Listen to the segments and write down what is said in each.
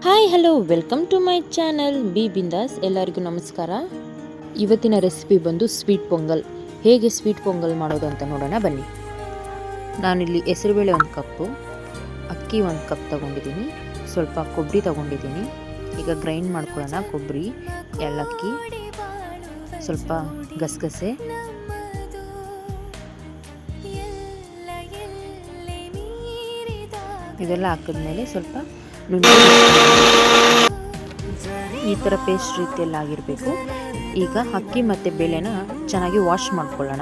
Hi hello welcome to my channel B Bindaas. ಎಲ್ಲರಿಗೂ ನಮಸ್ಕಾರ. ಇವತ್ತಿನ ರೆಸಿಪಿ ಬಂದು ಸ್ವೀಟ್ ಪೊಂಗಲ್. ಹೇಗೆ ಸ್ವೀಟ್ ಪೊಂಗಲ್ ಮಾಡೋದು ಅಂತ ನೋಡೋಣ ಬನ್ನಿ. ನಾನಿಲ್ಲಿ ಹೆಸರುಬೇಳೆ 1 ಕಪ್ಪು, ಅಕ್ಕಿ 1 ಕಪ್ ತಗೊಂಡಿದ್ದೀನಿ, ಸ್ವಲ್ಪ ಕೊಬ್ಬರಿ ತಗೊಂಡಿದ್ದೀನಿ. ಈಗ ಗ್ರೈಂಡ್ ಮಾಡ್ಕೊಳ್ಳೋಣ. ಕೊಬ್ಬರಿ, ಏಲಕ್ಕಿ, ಸ್ವಲ್ಪ ಗಸಗಸೆ, ಇದೆಲ್ಲ ಹಾಕಿದ್ಮೇಲೆ ಸ್ವಲ್ಪ ಈ ಥರ ಪೇಸ್ಟ್ ರೀತಿಯಲ್ಲಿ ಆಗಿರಬೇಕು. ಈಗ ಅಕ್ಕಿ ಮತ್ತು ಬೇಳೆನ ಚೆನ್ನಾಗಿ ವಾಶ್ ಮಾಡ್ಕೊಳ್ಳೋಣ.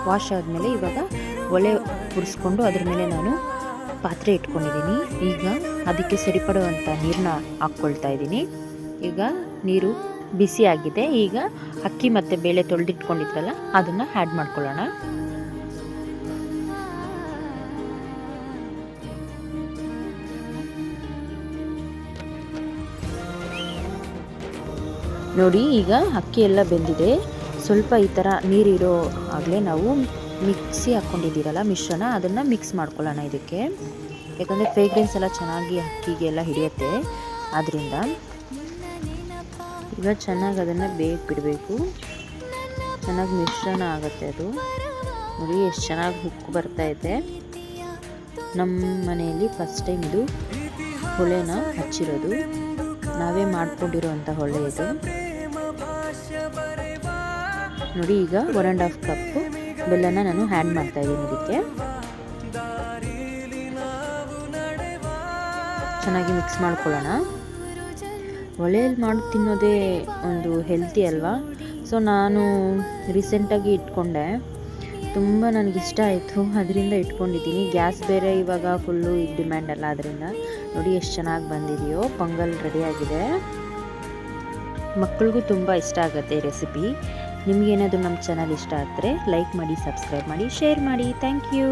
ವಾಶ್ ಆದಮೇಲೆ ಇವಾಗ ಒಲೆ ಉರಿಸ್ಕೊಂಡು ಅದ್ರ ಮೇಲೆ ನಾನು ಪಾತ್ರೆ ಇಟ್ಕೊಂಡಿದ್ದೀನಿ. ಈಗ ಅದಕ್ಕೆ ಸರಿಪಡುವಂಥ ನೀರನ್ನ ಹಾಕ್ಕೊಳ್ತಾ ಇದ್ದೀನಿ. ಈಗ ನೀರು ಬಿಸಿ ಆಗಿದೆ. ಈಗ ಅಕ್ಕಿ ಮತ್ತು ಬೇಳೆ ತೊಳೆದಿಟ್ಕೊಂಡಿದ್ರಲ್ಲ ಅದನ್ನು ಆ್ಯಡ್ ಮಾಡ್ಕೊಳ್ಳೋಣ. ನೋಡಿ, ಈಗ ಅಕ್ಕಿ ಎಲ್ಲ ಬೆಂದಿದೆ. ಸ್ವಲ್ಪ ಈ ಥರ ನೀರಿರೋ ಆಗಲೇ ನಾವು ಮಿಕ್ಸಿ ಹಾಕ್ಕೊಂಡಿದ್ದೀರಲ್ಲ ಮಿಶ್ರಣ, ಅದನ್ನು ಮಿಕ್ಸ್ ಮಾಡ್ಕೊಳ್ಳೋಣ ಇದಕ್ಕೆ. ಯಾಕಂದರೆ ಫ್ರೇಗ್ರೆನ್ಸ್ ಎಲ್ಲ ಚೆನ್ನಾಗಿ ಅಕ್ಕಿಗೆಲ್ಲ ಹಿಡಿಯುತ್ತೆ. ಆದ್ದರಿಂದ ಈಗ ಚೆನ್ನಾಗಿ ಅದನ್ನು ಬೇಗ ಬಿಡಬೇಕು. ಚೆನ್ನಾಗಿ ಮಿಶ್ರಣ ಆಗುತ್ತೆ ಅದು. ನೋಡಿ ಎಷ್ಟು ಚೆನ್ನಾಗಿ ಉಕ್ಕು ಬರ್ತಾ ಇದೆ. ನಮ್ಮ ಮನೆಯಲ್ಲಿ ಫಸ್ಟ್ ಟೈಮ್ ಇದು ಹೊಳೆನ ಹಚ್ಚಿರೋದು. ನಾವೇ ಮಾಡ್ಕೊಂಡಿರೋವಂಥ ಹೊಳೆ ಇದು. ನೋಡಿ, ಈಗ 1.5 ಕಪ್ಪು ಬೆಲ್ಲನ ನಾನು ಆ್ಯಡ್ ಮಾಡ್ತಾ ಇದ್ದೀನಿ. ಇದಕ್ಕೆ ಚೆನ್ನಾಗಿ ಮಿಕ್ಸ್ ಮಾಡ್ಕೊಳ್ಳೋಣ. ಒಲೆಯಲ್ಲಿ ಮಾಡಿ ತಿನ್ನೋದೇ ಒಂದು ಹೆಲ್ತಿ ಅಲ್ವಾ. ಸೊ ನಾನು ರೀಸೆಂಟಾಗಿ ಇಟ್ಕೊಂಡೆ, ತುಂಬ ನನಗಿಷ್ಟ ಆಯಿತು, ಅದರಿಂದ ಇಟ್ಕೊಂಡಿದ್ದೀನಿ. ಗ್ಯಾಸ್ ಬೇರೆ ಇವಾಗ ಫುಲ್ಲು ಡಿಮ್ಯಾಂಡ್ ಅಲ್ಲ, ಅದರಿಂದ ನೋಡಿ ಎಷ್ಟು ಚೆನ್ನಾಗಿ ಬಂದಿದೆಯೋ. ಪೊಂಗಲ್ ರೆಡಿಯಾಗಿದೆ. ಮಕ್ಕಳಿಗೂ ತುಂಬ ಇಷ್ಟ ಆಗುತ್ತೆ ಈ ರೆಸಿಪಿ. ನಿಮಗೇನಾದರೂ ನಮ್ಮ ಚಾನಲ್ ಇಷ್ಟ ಆದರೆ ಲೈಕ್ ಮಾಡಿ, ಸಬ್ಸ್ಕ್ರೈಬ್ ಮಾಡಿ, ಶೇರ್ ಮಾಡಿ. Thank you.